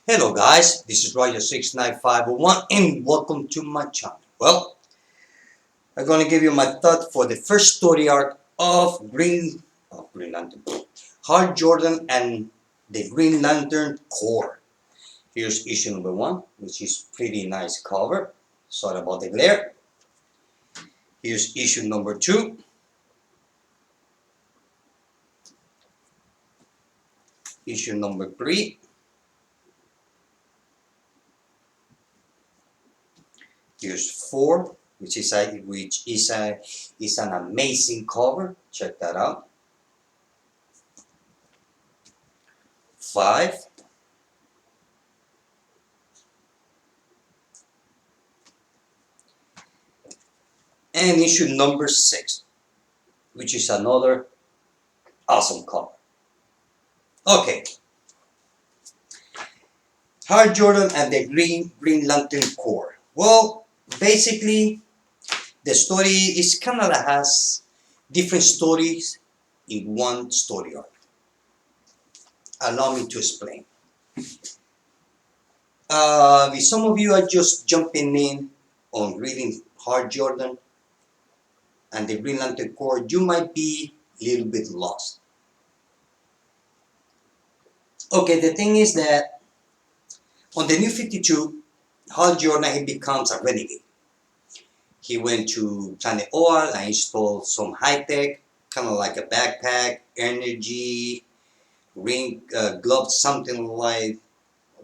Hello guys, this is Roger69501 and welcome to my channel. Well, I'm going to give you my thought for the first story arc of Green Lantern, Hal Jordan and the Green Lantern Corps. Here's issue number 1, which is pretty nice cover. Sorry about the glare. Here's issue number 2. Issue number 3. Here's 4, which is an amazing cover. Check that out. 5. And issue number 6, which is another awesome cover. Okay, Hal Jordan and the Green Lantern Corps. Well, basically, the story is kind of has different stories in one story arc. Allow me to explain. If some of you are just jumping in on reading Hal Jordan and the Green Lantern Corps, you might be a little bit lost. Okay, the thing is that on the New 52, Hal Jordan, he becomes a renegade. He went to Planet Oal and installed some high-tech, kind of like a backpack, energy, ring, gloves, something like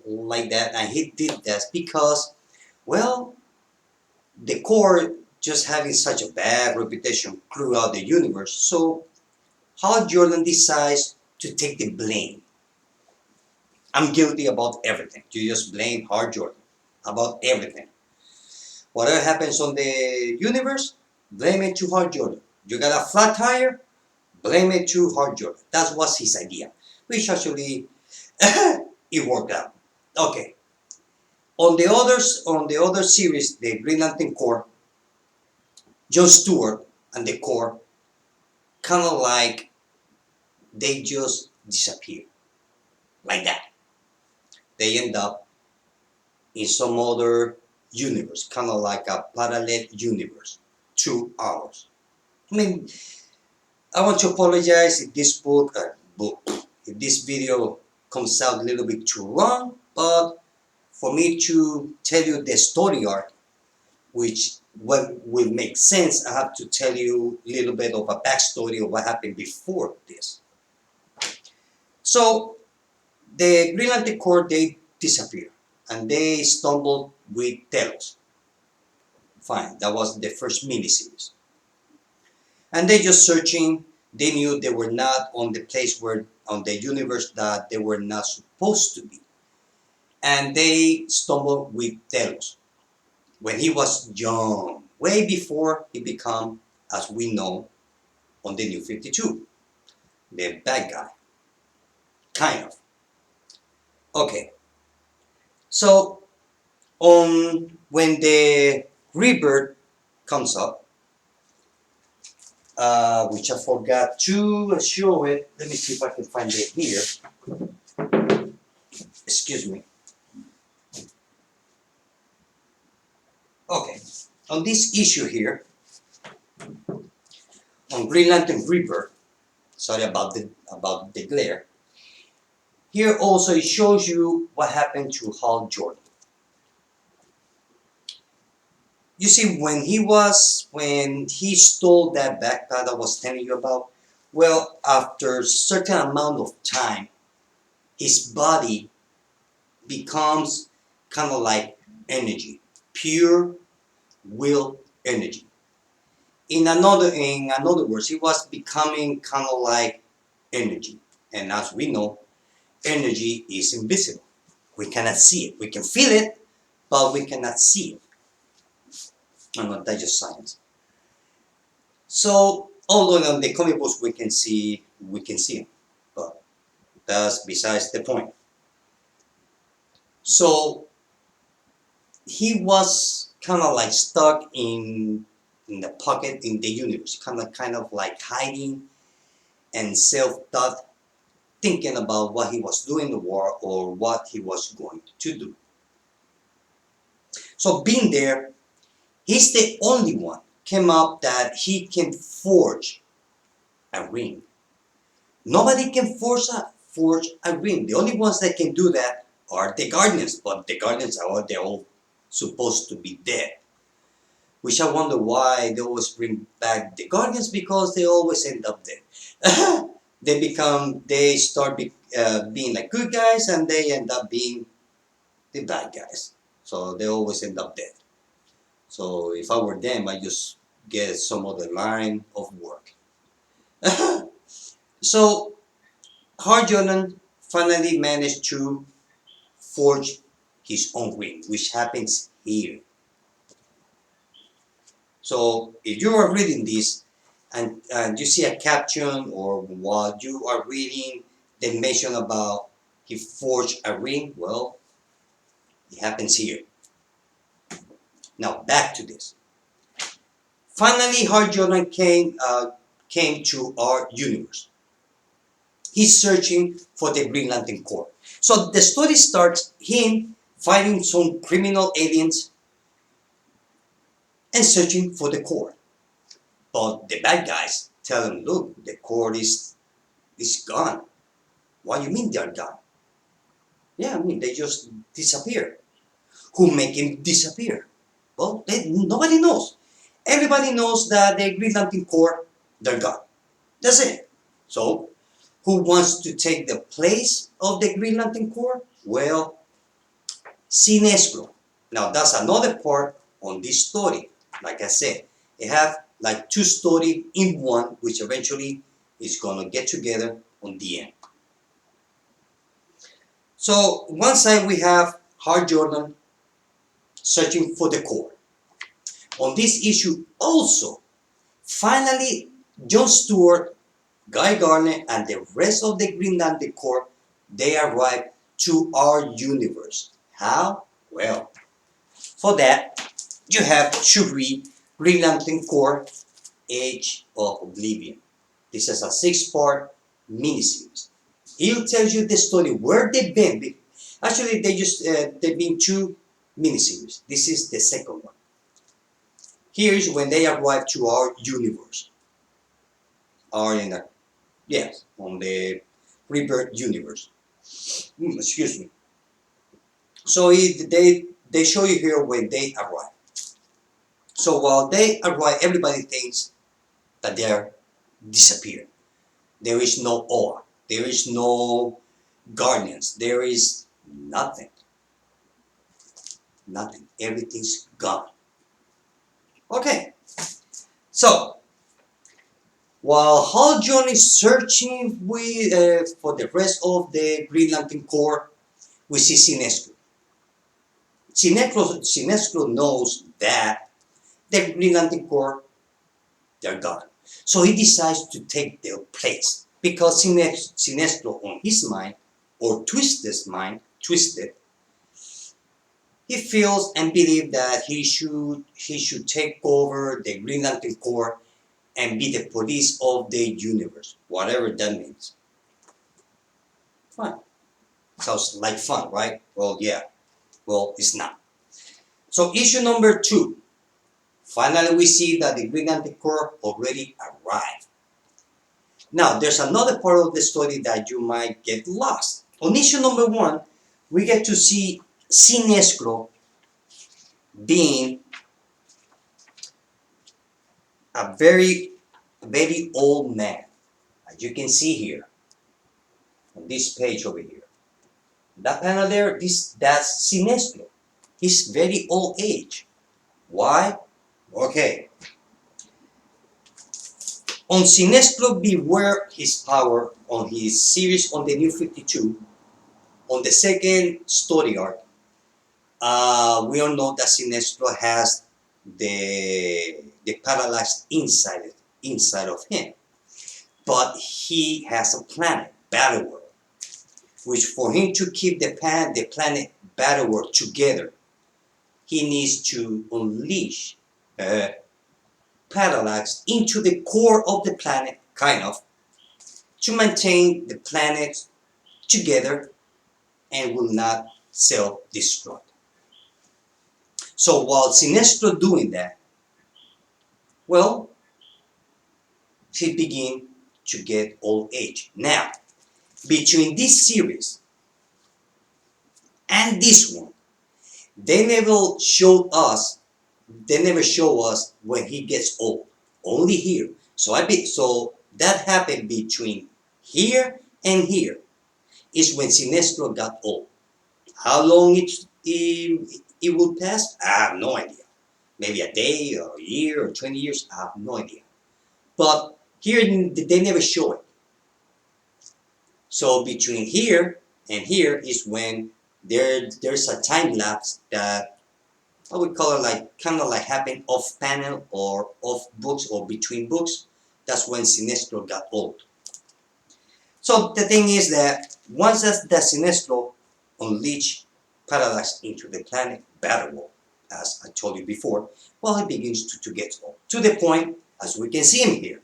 that. And he did that because, well, the Corps just having such a bad reputation throughout the universe. So Hal Jordan decides to take the blame. I'm guilty about everything. You just blame Hal Jordan about everything. Whatever happens on the universe, blame it to Hal Jordan. You got a flat tire, blame it to Hal Jordan. That was his idea, which actually it worked out. Okay. On the other series, the Green Lantern Corps, John Stewart and the Corps, kind of like they just disappear, like that. They end up in some other universe, kind of like a parallel universe to ours. I mean, I want to apologize if this if this video comes out a little bit too long, but for me to tell you the story arc, which what will make sense, I have to tell you a little bit of a backstory of what happened before this. So the Green Lantern Corps, they disappear and they stumbled with Telos. Fine, that was the first miniseries. And they just searching, they knew they were not on the place where, on the universe that they were not supposed to be. And they stumbled with Telos when he was young, way before he became, as we know, on the New 52, the bad guy, kind of. Okay, so when the Rebirth comes up, which I forgot to show it. Let me see if I can find it here. Excuse me. Okay, on this issue here, on Green Lantern Rebirth, sorry about the glare. Here also it shows you what happened to Hal Jordan. You see, when he stole that backpack I was telling you about, well, after a certain amount of time, his body becomes kind of like energy, pure will energy. In another words, he was becoming kind of like energy. And as we know, energy is invisible. We cannot see it. We can feel it, but we cannot see it. No, that's just science. So, although in the comic books we can see him, but that's besides the point. So he was kind of like stuck in the pocket in the universe, kind of like hiding and self-taught thinking about what he was doing in the war or what he was going to do. So being there, he's the only one came up that he can forge a ring. Nobody can forge a ring. The only ones that can do that are the Guardians, but the Guardians are they're all supposed to be dead. Which I wonder why they always bring back the Guardians, because they always end up dead. they start being like good guys, and they end up being the bad guys. So they always end up dead. So if I were them, I just get some other line of work. So Hal Jordan finally managed to forge his own ring, which happens here. So if you are reading this and you see a caption, or while you are reading the mention about he forged a ring, well, it happens here. Now back to this. Finally, Hal Jordan came to our universe. He's searching for the Green Lantern Corps. So the story starts him fighting some criminal aliens and searching for the Corps. But the bad guys tell him, look, the Corps is gone. What do you mean they're gone? Yeah, I mean, they just disappear. Who make him disappear? Well, nobody knows. Everybody knows that the Green Lantern Corps, they're gone. That's it. So, who wants to take the place of the Green Lantern Corps? Well, Sinestro. Now, that's another part on this story. Like I said, it have like two stories in one, which eventually is going to get together on the end. So, one side we have Hal Jordan searching for the Corps. On this issue also, finally, John Stewart, Guy Gardner, and the rest of the Green Lantern Corps, they arrive to our universe. How? Well, for that, you have to read Green Lantern Corps Age of Oblivion. This is a 6-part miniseries. He'll tell you the story, where they've been. Actually, they've been 2 miniseries. This is the second one. Here's when they arrive to our universe. On the Rebirth universe. Excuse me. So they show you here when they arrive. So while they arrive, everybody thinks that they're disappeared. There is no awe. There is no guardians. There is nothing. Nothing. Everything's gone. Okay. So while Hal Jordan is searching for the rest of the Green Lantern Corps, we see Sinestro. Sinestro knows that the Green Lantern Corps, they're gone. So he decides to take their place, because Sinestro, on his mind, or twisted, he feels and believes that he should take over the Green Lantern Corps and be the police of the universe, whatever that means. Fine. Sounds like fun, right? Well, yeah. Well, it's not. So issue number 2. Finally, we see that the Green Lantern Corps already arrived. Now, there's another part of the story that you might get lost. On issue number 1, we get to see Sinestro being a very, very old man. As you can see here, on this page over here. That panel there, that's Sinestro. He's very old age. Why? Okay. On Sinestro Beware His Power, on his series on the New 52, on the second story arc, we all know that Sinestro has the parallax inside of him. But he has a planet, Battleworld, which for him to keep the planet Battleworld together, he needs to unleash parallax into the core of the planet, kind of, to maintain the planet together and will not self-destruct. So while Sinestro doing that, well, he begin to get old age. Now, between this series and this one, they never showed us. They never show us when he gets old. Only here. So that happened between here and here is when Sinestro got old. How long it will pass? I have no idea. Maybe a day or a year or 20 years. I have no idea. But here they never show it. So between here and here is when there's a time lapse that I would call it like kind of like happened off panel or off books or between books. That's when Sinestro got old. So the thing is that once that Sinestro unleashed Parallax into the planet Battle, as I told you before, well, he begins to get old. To the point, as we can see him here.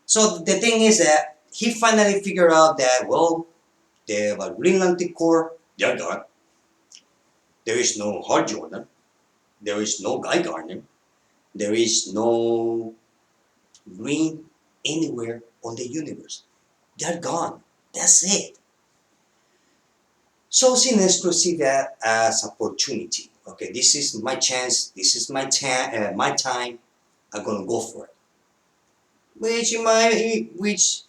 So the thing is that he finally figured out that, well, the Green Lantern Corps, they're gone. There is no Hal Jordan. There is no Guy Gardner. There is no green anywhere on the universe. They're gone. That's it. So Sinestro see that as opportunity. Okay, this is my chance. This is my time. I'm gonna go for it. Which,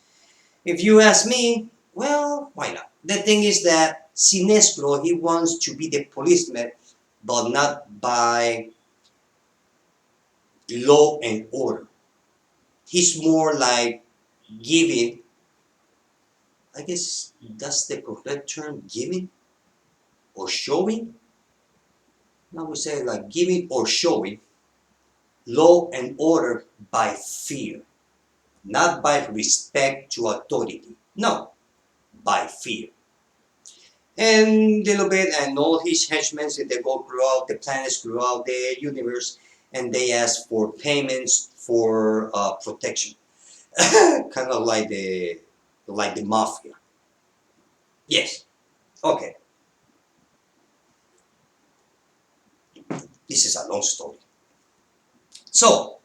if you ask me, well, why not? The thing is that Sinestro, he wants to be the policeman, but not by law and order. He's more like giving, I guess that's the correct term, giving or showing. I would say like giving or showing law and order by fear, not by respect to authority. No, by fear. And little bit, and all his henchmen, they go throughout the planets, throughout the universe, and they ask for payments for protection, kind of like the mafia. Yes. Okay. This is a long story. So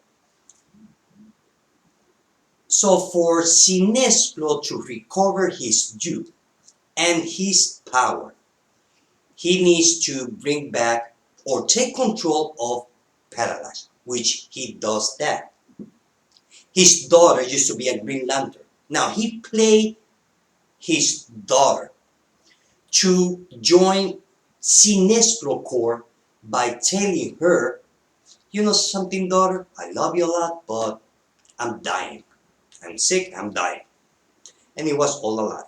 for Sinestro to recover his youth and his power, he needs to bring back or take control of Parallax, which he does that. His daughter used to be a Green Lantern. Now he played his daughter to join Sinestro Corps by telling her, you know something, daughter, I love you a lot, but I'm dying. I'm sick, I'm dying. And it was all a lie,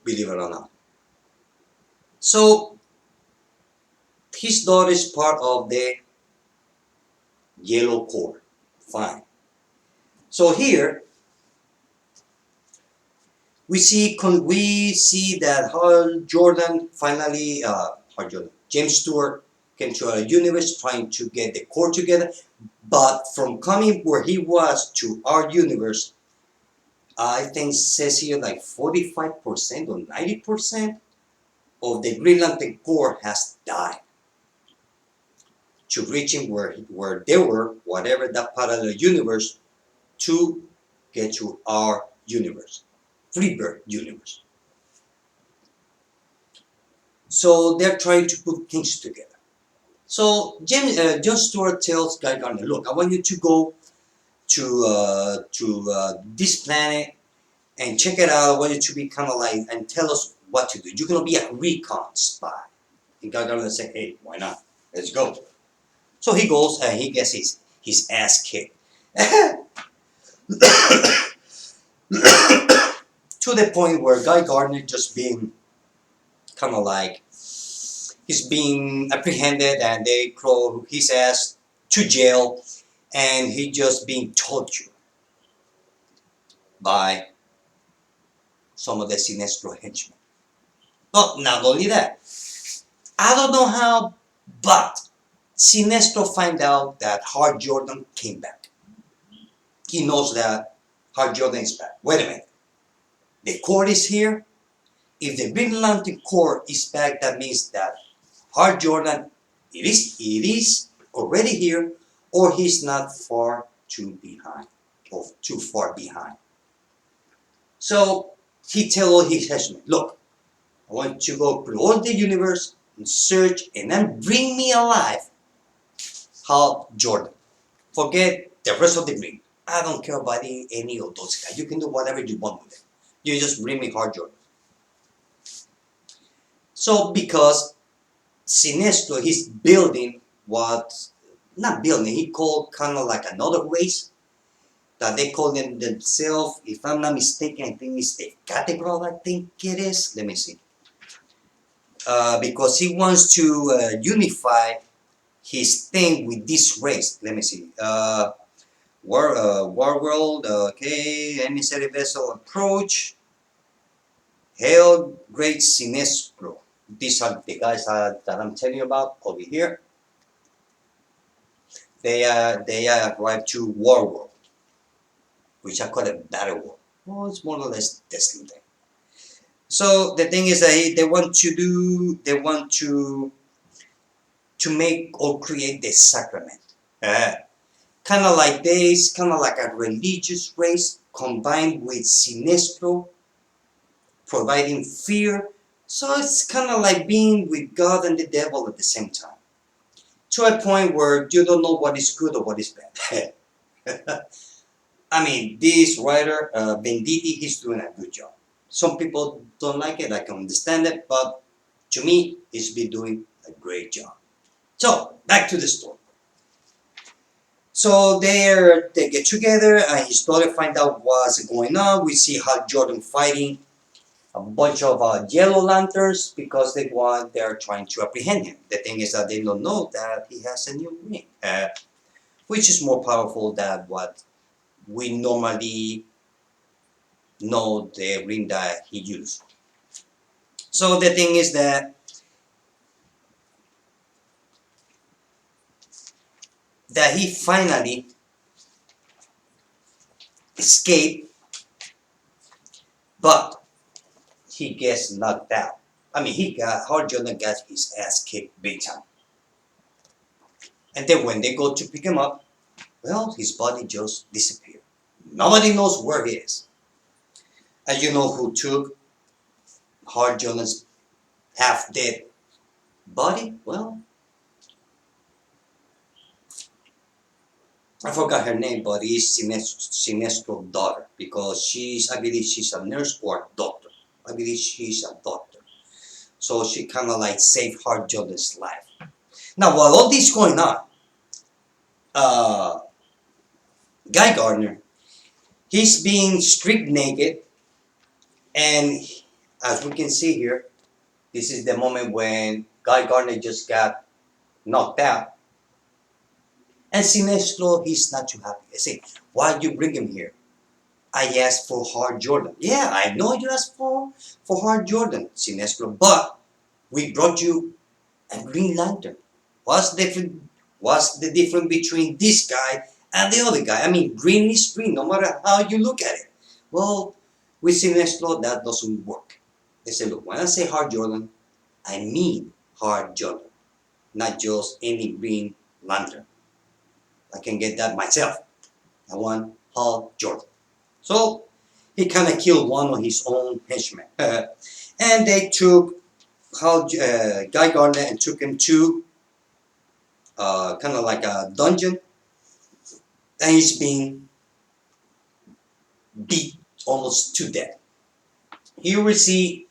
believe it or not. So his daughter is part of the Yellow Corps. Fine. So here we see that Hal Jordan finally, James Stewart came to our universe trying to get the Corps together, but from coming where he was to our universe, I think says here like 45% or 90% of the Green Lantern Corps has died to reaching where they were, whatever that parallel universe, to get to our universe, Rebirth universe. So they're trying to put things together. So John Stewart tells Guy Gardner, look, I want you to go to this planet and check it out. I want you to be kind of like, and tell us what to do. You're going to be a recon spy. And Guy Gardner said, hey, why not? Let's go. So he goes and he gets his ass kicked. To the point where Guy Gardner just being kind of like, he's being apprehended and they throw his ass to jail and he just being tortured by some of the Sinestro henchmen. But not only that, I don't know how, but Sinestro find out that Hal Jordan came back. He knows that Hal Jordan is back. Wait a minute. The core is here. If the Green Lantern core is back, that means that Hal Jordan, it is already here, or he's not far too behind, or too far behind. So he tell all his henchmen, look, I want you to go through all the universe and search and then bring me alive Hal Jordan. Forget the rest of the Green. I don't care about any of those guys. You can do whatever you want with them. You just bring me Hal Jordan. So because Sinestro, he's building not building, he called kind of like another race that they call themselves, if I'm not mistaken, I think it's the Categral, I think it is. Let me see. Because he wants to unify his thing with this race. Let me see. War World, okay, emissary vessel approach. Hail Great Sinestro. These are the guys that I'm telling you about over here. They arrived to War World, which I call a battle world. Well, it's more or less the same thing. So the thing is that they want to make or create the sacrament. Kind of like this, kind of like a religious race combined with Sinestro, providing fear. So it's kind of like being with God and the devil at the same time. To a point where you don't know what is good or what is bad. I mean, this writer, Venditti, he's doing a good job. Some people don't like it, I can understand it, but to me, he's been doing a great job. So, back to the story. So they get together and his daughter find out what's going on. We see Hal Jordan fighting a bunch of yellow lanterns because they're trying to apprehend him. The thing is that they don't know that he has a new ring, which is more powerful than what we normally know the ring that he used. So the thing is that he finally escaped, but he gets knocked out. I mean, Hal Jordan got his ass kicked big time. And then when they go to pick him up, well, his body just disappeared. Nobody knows where he is. And you know who took Hal Jordan's half-dead body? Well, I forgot her name, but it's Sinestro's daughter, because I believe she's a nurse or a doctor. I believe she's a doctor. So she kind of like saved Hal Jordan's life. Now, while all this going on, Guy Gardner, he's being stripped naked, and as we can see here, this is the moment when Guy Gardner just got knocked out. And Sinestro, he's not too happy. I say, why you bring him here? I asked for Hal Jordan. Yeah, I know you asked for Hal Jordan, Sinestro, but we brought you a Green Lantern. What's the difference between this guy and the other guy? I mean, green is green, no matter how you look at it. Well, with Sinestro, that doesn't work. They say, look, when I say Hal Jordan, I mean Hal Jordan, not just any Green Lantern. I can get that myself. I want Hal Jordan. So he kind of killed one of his own henchmen. And they took Guy Gardner and took him to kind of like a dungeon. And he's being beat almost to death. Here we see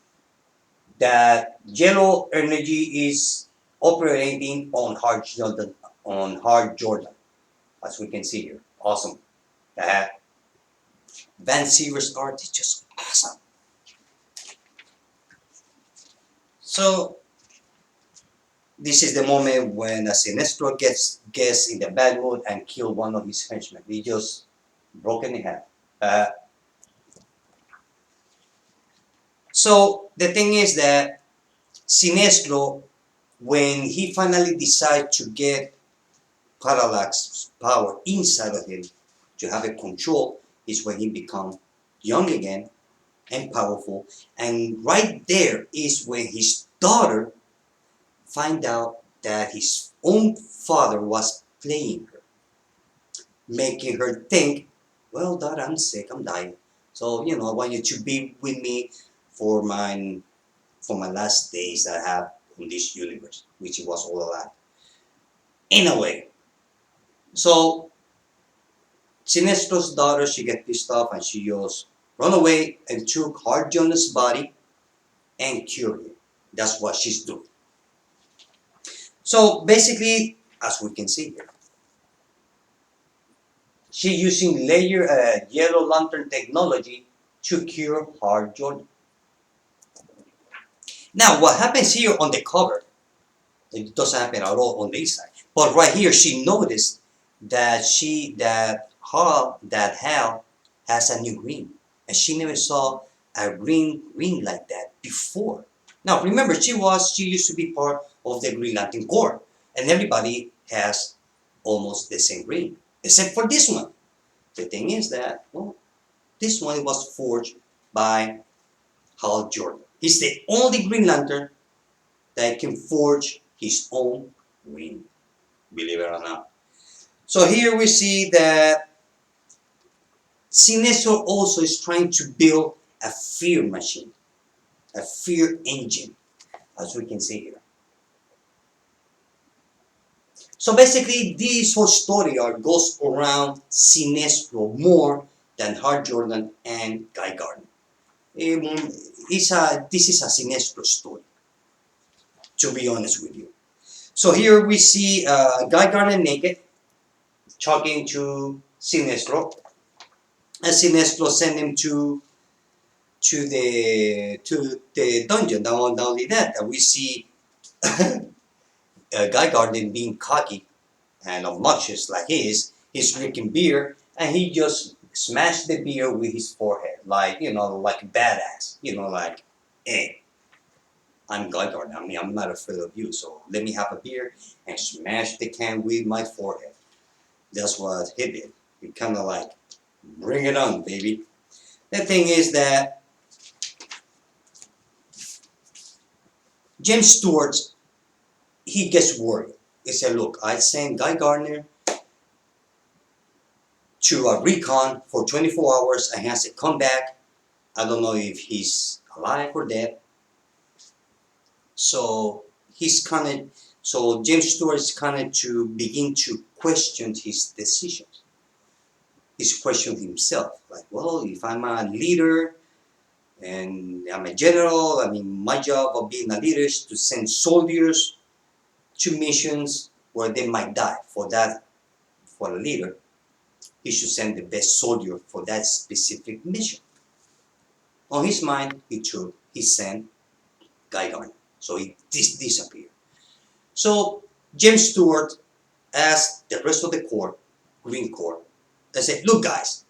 that yellow energy is operating on Hal Jordan, as we can see here. Awesome. Van Siever's art is just awesome. So this is the moment when Sinestro gets in the bad mood and killed one of his henchmen. He just broken in half. So the thing is that Sinestro, when he finally decides to get Parallax power inside of him to have a control, is when he becomes young again and powerful. And right there is when his daughter find out that his own father was playing her, making her think, well, Dad, I'm sick, I'm dying. So, I want you to be with me for my last days that I have on this universe, which it was all a lie. In a way. So, Sinestro's daughter, she get pissed off and she just run away and took Hard Jonah's body and cured him. That's what she's doing. So, basically, as we can see here, she's using yellow lantern technology to cure Hard Jonah. Now, what happens here on the cover, it doesn't happen at all on this side. But right here, she noticed that Hal has a new ring, and she never saw a ring like that before. Now, remember, she used to be part of the Green Lantern Corps, and everybody has almost the same ring, except for this one. The thing is that, well, this one was forged by Hal Jordan. He's the only Green Lantern that can forge his own ring, believe it or not. So here we see that Sinestro also is trying to build a fear machine, a fear engine, as we can see here. So basically, this whole story arc goes around Sinestro more than Hal Jordan and Guy Gardner. This is a Sinestro story, to be honest with you. So here we see Guy Gardner naked, talking to Sinestro, and Sinestro sent him to the dungeon. Not only that, we see Guy Gardner being cocky and obnoxious like he is. He's drinking beer, and he just smashed the beer with his forehead, like like a badass. Like, hey, I'm Guy Gardner. I mean, I'm not afraid of you, so let me have a beer and smash the can with my forehead. That's what he did. He kind of like, bring it on, baby. The thing is that James Stewart, he gets worried. He said, look, I sent Guy Gardner to a recon for 24 hours and he has to come back. I don't know if he's alive or dead. So James Stewart is kind of to begin to question his decisions. He's questioned himself, like, well, if I'm a leader and I'm a general, I mean, my job of being a leader is to send soldiers to missions where they might die. For a leader, he should send the best soldier for that specific mission. On his mind, he sent Guy Gardner. So he disappeared. So James Stewart asked the rest of the Corps, Green Corps, they said, look guys,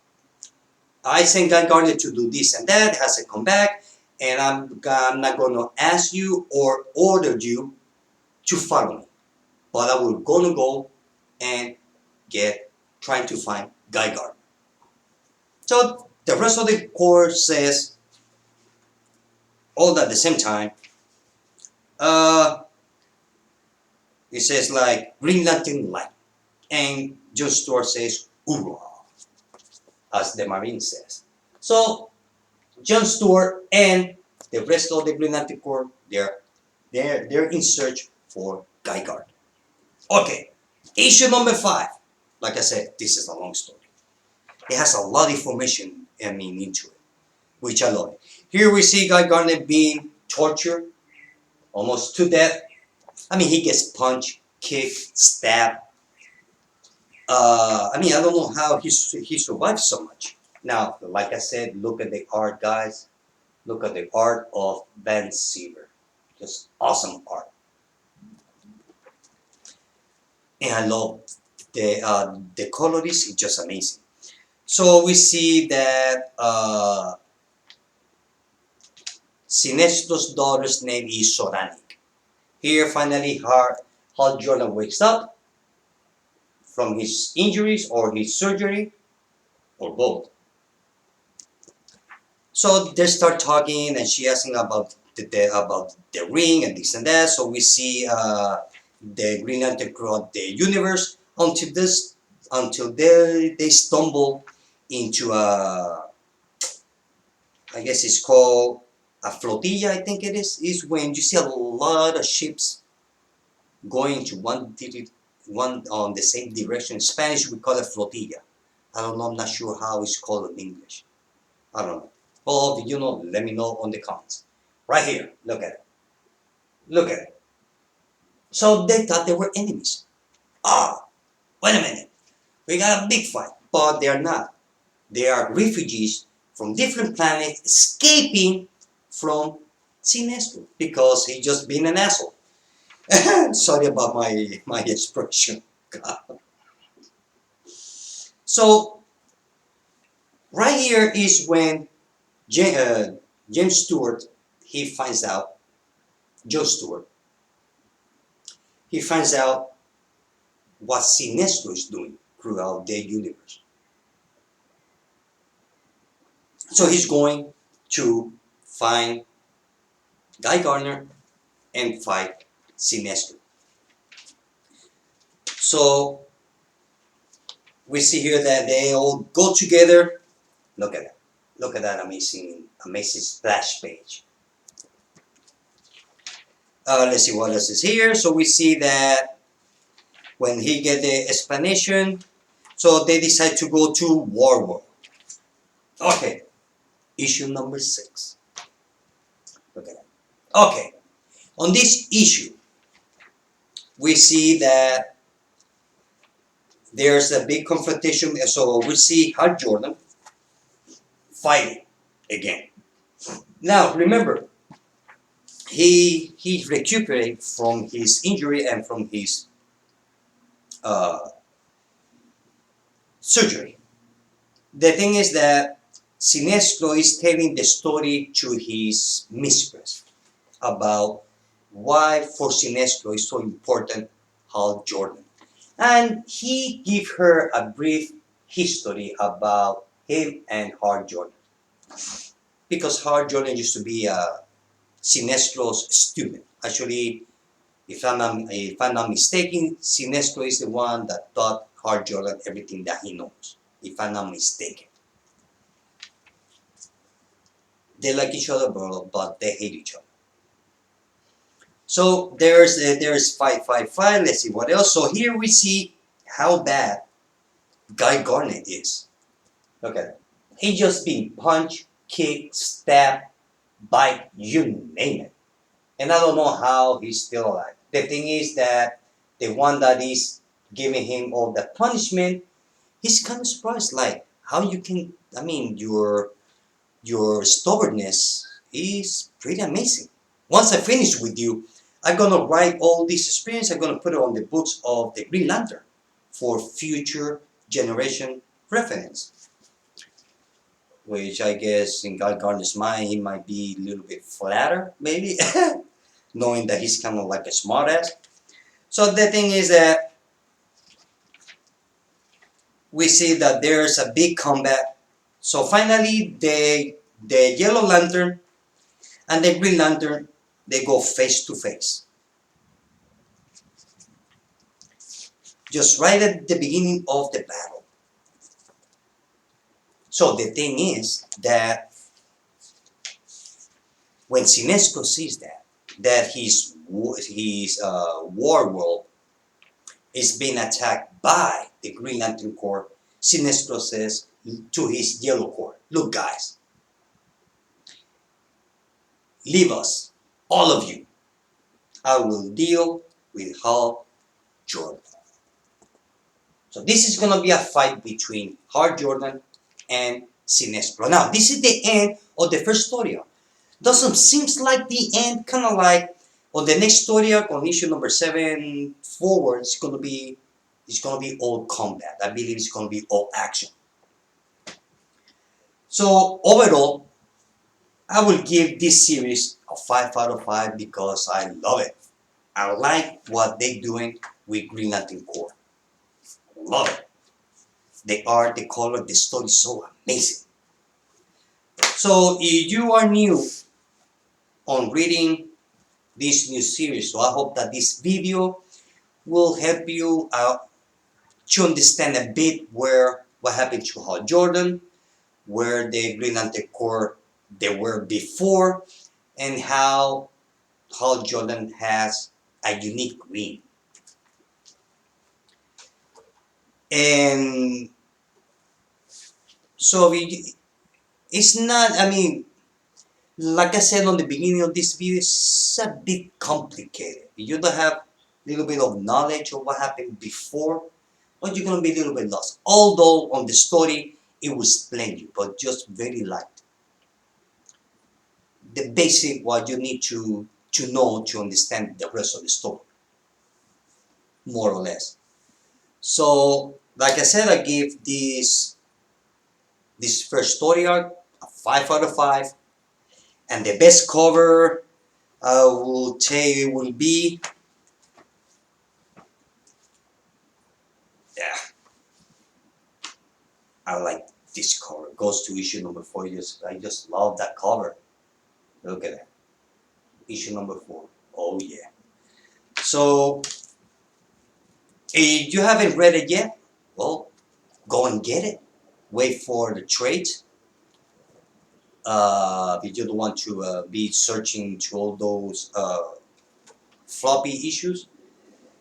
I sent Guy Gardner to do this and that, has to come back, and I'm not going to ask you or order you to follow me. But I will going to go and trying to find Guy Gardner. So the rest of the Corps says, all at the same time, it says like Green Lantern light. And John Stewart says, hoorah, as the Marine says. So John Stewart and the rest of the Green Lantern Corps, they're in search for Guy Gardner. Okay, issue number 5. Like I said, this is a long story. It has a lot of information, into it, which I love it. Here we see Guy Gardner being tortured, almost to death. He gets punched, kicked, stabbed. I don't know how he survived so much. Now, like I said, look at the art, guys. Look at the art of Ben Seaver. Just awesome art. And I love the colorist is just amazing. So we see that Sinestro's daughter's name is Soranik. Here, finally, Hal Jordan wakes up from his injuries or his surgery, or both. So they start talking, and she asking about the ring and this and that. So we see the Green Lantern throughout the universe until they stumble into a, I guess it's called a flotilla. I think it is when you see a lot of ships going to one on the same direction. In Spanish we call it flotilla. I don't know. I'm not sure how it's called in English. I don't know. Well, if you know, let me know on the comments. Right here, look at it. Look at it. So they thought they were enemies. Ah, wait a minute. We got a big fight. But they are not. They are refugees from different planets escaping from Sinestro because he just been an asshole. Sorry about my expression. So right here is when James Stewart, he finds out, Joe Stewart, he finds out what Sinestro is doing throughout the universe. So he's going to find Guy Gardner and fight Sinestro. So we see here that they all go together. Look at that. Look at that amazing splash page. Let's see what else is here. So we see that when he get the explanation, so they decide to go to War World. Okay, issue number 6. Look at that. Okay, on this issue, we see that there's a big confrontation. So we see Hal Jordan fighting again. Now remember, he recuperated from his injury and from his surgery. The thing is that Sinestro is telling the story to his mistress about why for Sinestro is so important Hal Jordan. And he gave her a brief history about him and Hal Jordan. Because Hal Jordan used to be Sinestro's student. Actually, if I'm not mistaken, Sinestro is the one that taught Hal Jordan everything that he knows. If I'm not mistaken. They like each other, but they hate each other. So there's fight. Let's see what else. So here we see how bad Guy Gardner is. Look at it. He just been punched, kicked, stabbed, bite, you name it. And I don't know how he's still alive. The thing is that the one that is giving him all the punishment, he's kind of surprised, like how you can. I mean, your stubbornness is pretty amazing. Once I finish with you, I'm gonna write all this experience. I'm gonna put it on the books of the Green Lantern for future generation reference. Which I guess in Guy Gardner's mind, he might be a little bit flatter, maybe, knowing that he's kind of like a smartass. So the thing is that we see that there's a big combat. So finally, the Yellow Lantern and the Green Lantern, they go face to face. Just right at the beginning of the battle. So the thing is that when Sinestro sees that his war world is being attacked by the Green Lantern Corps, Sinestro says to his Yellow Corps, look guys, leave us, all of you. I will deal with Hal Jordan. So this is going to be a fight between Hal Jordan and Sinestro. Now, this is the end of the first story arc. Doesn't seems like the end, kind of like on the next story arc, on issue number 7 forward, it's gonna be all combat. I believe it's gonna be all action. So overall, I will give this series a 5 out of 5 because I love it. I like what they're doing with Green Lantern Corps. Love it. The art, the color, the story is so amazing. So if you are new on reading this new series, so I hope that this video will help you to understand a bit what happened to Hal Jordan, where the Green Lantern Corps they were before, and how Hal Jordan has a unique green. And so it's not, I mean, like I said on the beginning of this video, it's a bit complicated. You don't have a little bit of knowledge of what happened before, but you're going to be a little bit lost. Although on the story, it will explain you, but just very light. The basic what you need to know to understand the rest of the story, more or less. So, like I said, I give this first story arc a 5 out of 5, and the best cover I will say it will be, yeah, I like this cover. It goes to issue number 4. I just love that cover. Look at that. Issue number 4. Oh yeah. So if you haven't read it yet, well, go and get it. Wait for the trades. If you don't want to be searching to all those floppy issues.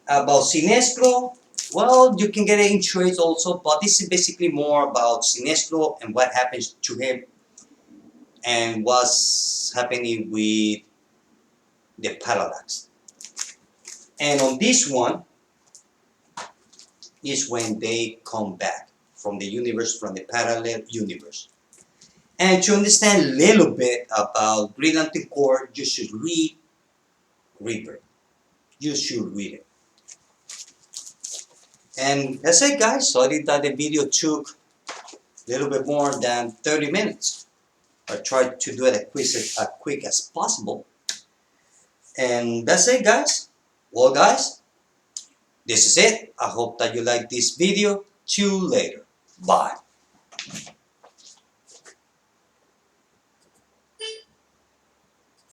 About Sinestro, well, you can get it in trades also, but this is basically more about Sinestro and what happens to him and what's happening with the parallax. And on this one is when they come back from the universe, from the parallel universe. And to understand a little bit about Green Lantern Corps, you should read Rebirth. You should read it. And that's it, guys. Sorry that the video took a little bit more than 30 minutes. I tried to do it as quick as possible. And that's it, guys. Well, guys, this is it. I hope that you like this video. See you later. Bye.